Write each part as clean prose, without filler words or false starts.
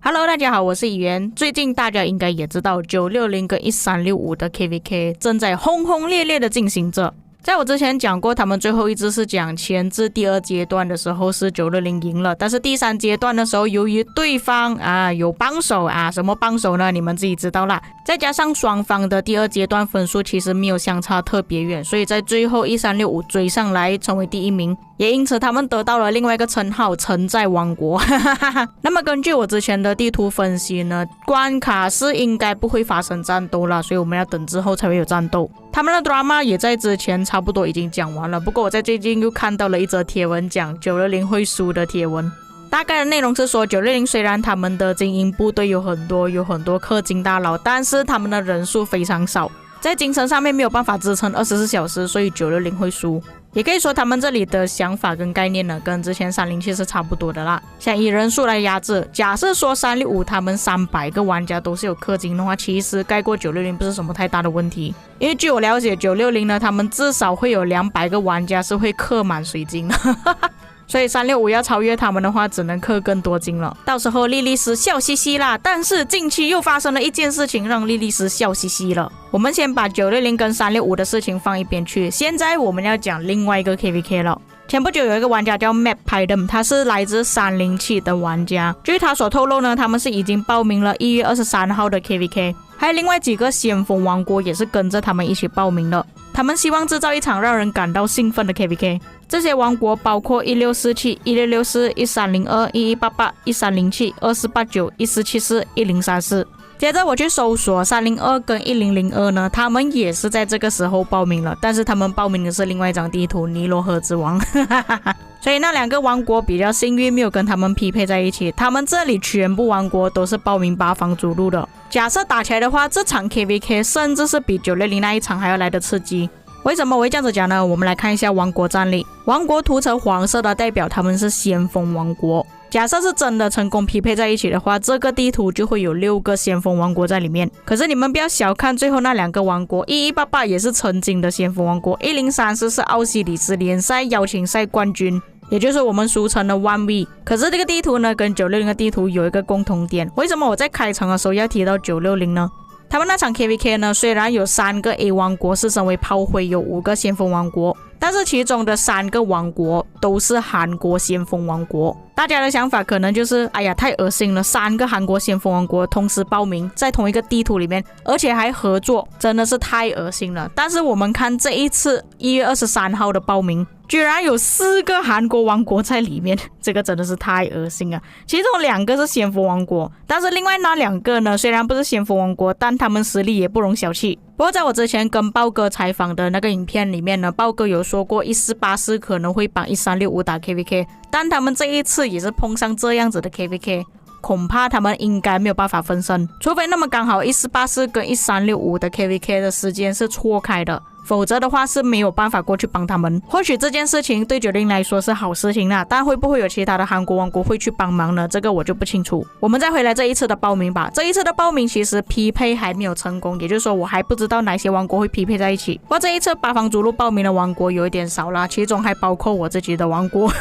Hello， 大家好，我是以元。最近大家应该也知道960跟1365的 KVK 正在轰轰烈烈的进行着。在我之前讲过，他们最后一支是讲前至第2阶段的时候是960赢了，但是第3阶段的时候，由于对方有帮手什么帮手呢？你们自己知道啦。再加上双方的第2阶段分数其实没有相差特别远，所以在最后1365追上来成为第1名，也因此他们得到了另外一个称号城寨王国。那么根据我之前的地图分析呢，关卡是应该不会发生战斗啦，所以我们要等之后才会有战斗。他们的 drama 也在之前差不多已经讲完了，不过我在最近又看到了一则贴文讲960会输的贴文。大概的内容是说960虽然他们的精英部队有很多氪金大佬，但是他们的人数非常少，在精神上面没有办法支撑24小时，所以960会输。也可以说他们这里的想法跟概念呢，跟之前307是差不多的啦，想以人数来压制。假设说365他们300个玩家都是有氪金的话，其实盖过960不是什么太大的问题。因为据我了解960呢，他们至少会有200个玩家是会氪满水晶的。所以365要超越他们的话，只能氪更多金了。到时候莉莉丝笑嘻嘻啦。但是近期又发生了一件事情，让莉莉丝笑嘻嘻了。我们先把960跟365的事情放一边去，现在我们要讲另外一个 KVK 了。前不久有一个玩家叫 Map Pydom， 他是来自307的玩家。据他所透露呢，他们是已经报名了1月23号的 KVK， 还有另外几个先锋王国也是跟着他们一起报名了。他们希望制造一场让人感到兴奋的 KVK。 这些王国包括1647、1664、1302、1188、1307、2489、1474、1034。接着我去搜索302跟1002呢，他们也是在这个时候报名了，但是他们报名的是另外一张地图尼罗河之王。所以那2个王国比较幸运，没有跟他们匹配在一起。他们这里全部王国都是报名8方逐鹿的。假设打起来的话，这场 KVK 甚至是比960那一场还要来的刺激。为什么我会这样子讲呢？我们来看一下王国战力。王国涂成黄色的代表他们是先锋王国。假设是真的成功匹配在一起的话，这个地图就会有6个先锋王国在里面。可是你们不要小看最后那2个王国，1188也是曾经的先锋王国，1034是奥西里斯联赛邀请赛冠军，也就是我们俗称的 1V。 可是这个地图呢，跟960的地图有一个共同点。为什么我在开场的时候要提到960呢？他们那场 KVK 呢，虽然有3个 A 王国是身为炮灰，有5个先锋王国，但是其中的3个王国都是韩国先锋王国。大家的想法可能就是哎呀太恶心了，3个韩国先锋王国同时报名在同一个地图里面，而且还合作，真的是太恶心了。但是我们看这一次1月23号的报名，居然有4个韩国王国在里面，这个真的是太恶心了。其中2个是先锋王国，但是另外那2个呢，虽然不是先锋王国，但他们实力也不容小觑。不过在我之前跟豹哥采访的那个影片里面呢，豹哥有说过1484可能会帮1365打 KVK， 但他们这一次也是碰上这样子的 KVK， 恐怕他们应该没有办法分身，除非那么刚好1484跟1365的 KVK 的时间是错开的，否则的话是没有办法过去帮他们。或许这件事情对960来说是好事情啦，但会不会有其他的韩国王国会去帮忙呢？这个我就不清楚。我们再回来这一次的报名吧。这一次的报名其实匹配还没有成功，也就是说我还不知道哪些王国会匹配在一起。不过这一次8方逐鹿报名的王国有一点少啦，其中还包括我自己的王国。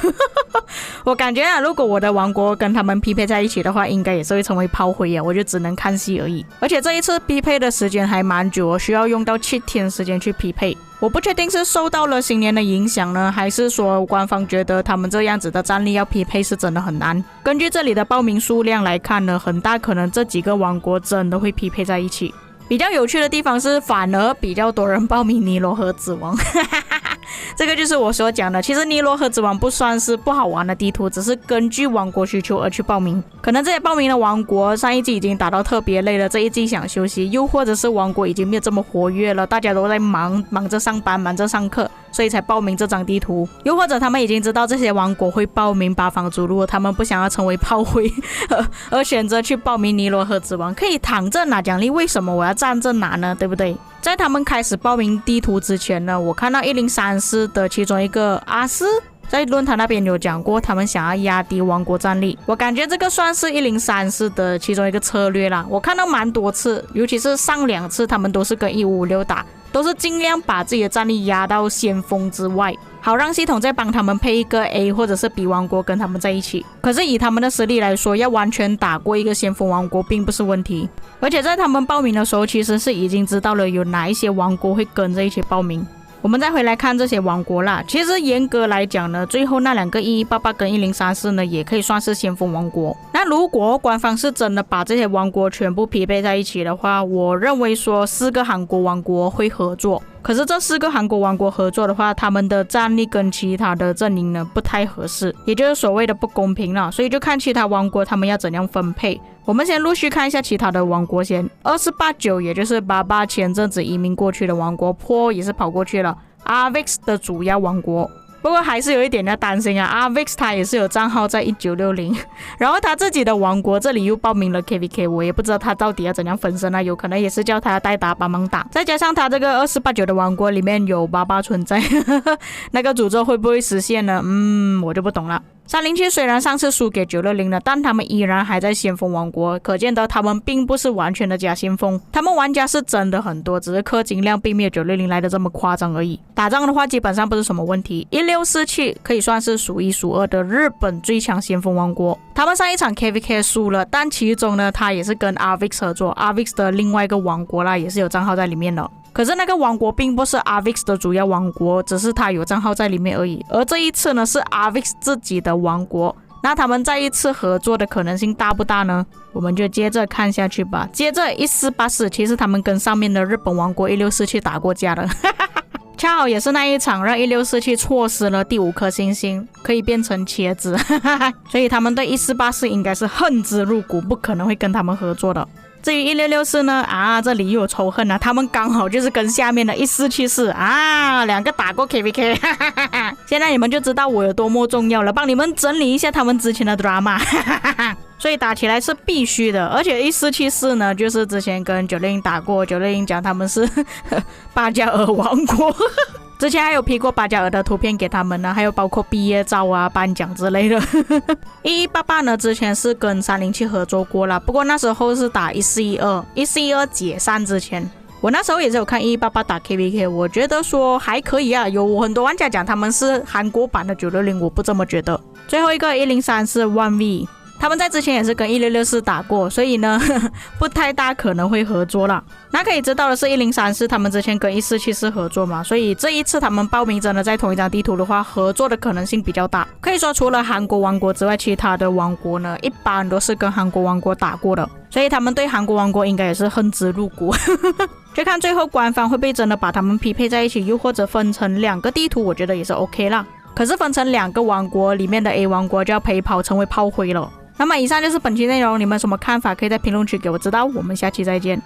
我感觉如果我的王国跟他们匹配在一起的话，应该也是会成为炮灰我就只能看戏而已。而且这一次匹配的时间还蛮久，我需要用到7天时间去匹配。我不确定是受到了新年的影响呢，还是说官方觉得他们这样子的战力要匹配是真的很难。根据这里的报名数量来看呢，很大可能这几个王国真的会匹配在一起。比较有趣的地方是，反而比较多人报名尼罗河之王。这个就是我所讲的，其实尼罗河之王不算是不好玩的地图，只是根据王国需求而去报名。可能这些报名的王国上一季已经打到特别累了，这一季想休息，又或者是王国已经没有这么活跃了，大家都在忙着上班，忙着上课，所以才报名这张地图。又或者他们已经知道这些王国会报名8方逐鹿，他们不想要成为炮灰而选择去报名尼罗河之王，可以躺着拿奖励，为什么我要站着拿呢？对不对？在他们开始报名地图之前呢，我看到1034的其中一个阿斯在论坛那边有讲过，他们想要压低王国战力。我感觉这个算是1034的其中一个策略啦。我看到蛮多次，尤其是上2次他们都是跟1556打，都是尽量把自己的战力压到先锋之外，好让系统再帮他们配一个 A 或者是 B 王国跟他们在一起。可是以他们的实力来说，要完全打过一个先锋王国并不是问题。而且在他们报名的时候，其实是已经知道了有哪一些王国会跟着一起报名。我们再回来看这些王国啦，其实严格来讲呢，最后那两个1188跟1034呢，也可以算是先锋王国。那如果官方是真的把这些王国全部匹配在一起的话，我认为说4个韩国王国会合作。可是这4个韩国王国合作的话，他们的战力跟其他的阵营呢不太合适，也就是所谓的不公平了。所以就看其他王国他们要怎样分配。我们先陆续看一下其他的王国先。2489也就是88前阵子移民过去的王国，坡也是跑过去了。Arvix 的主要王国，不过还是有一点要担心啊。Arvix 他也是有账号在1960，然后他自己的王国这里又报名了 KVK， 我也不知道他到底要怎样分身啊，有可能也是叫他代打帮忙打。再加上他这个2489的王国里面有88存在，那个诅咒会不会实现呢？我就不懂了。307虽然上次输给960了，但他们依然还在先锋王国，可见得他们并不是完全的假先锋，他们玩家是真的很多，只是氪金量并没有960来的这么夸张而已。打仗的话基本上不是什么问题。1647可以算是数1数2的日本最强先锋王国，他们上一场 KVK 输了，但其中呢他也是跟 Arvix 合作， Arvix 的另外一个王国啦，也是有账号在里面的。可是那个王国并不是 Arvix 的主要王国，只是他有账号在里面而已。而这一次呢是 Arvix 自己的王国，那他们再一次合作的可能性大不大呢？我们就接着看下去吧。接着1484，其实他们跟上面的日本王国1647打过架了。恰好也是那一场让1647错失了第5颗星星，可以变成茄子。所以他们对1484应该是恨之入骨，不可能会跟他们合作的。至于1664呢，这里又有仇恨啊，他们刚好就是跟下面的1474两个打过 KVK。 现在你们就知道我有多么重要了，帮你们整理一下他们之前的 drama。 所以打起来是必须的。而且1474呢，就是之前跟960打过，960讲他们是巴加尔王国。之前还有 P 过巴加尔的图片给他们呢，还有包括毕业照啊、颁奖之类的。1188呢，之前是跟307合作过了，不过那时候是打1412解散之前。我那时候也是有看1188打 KVK， 我觉得说还可以啊，有很多玩家讲他们是韩国版的960，我不这么觉得。最后一个1034 1V，他们在之前也是跟1664打过，所以呢不太大可能会合作啦。那可以知道的是1034他们之前跟1474合作嘛，所以这一次他们报名真的在同一张地图的话，合作的可能性比较大。可以说除了韩国王国之外，其他的王国呢一般都是跟韩国王国打过的，所以他们对韩国王国应该也是恨之入骨。就看最后官方会不会真的把他们匹配在一起，又或者分成2个地图，我觉得也是 OK 啦。可是分成2个王国里面的 A 王国就要陪跑成为炮灰了。那么以上就是本期内容，你们有什么看法可以在评论区给我知道，我们下期再见。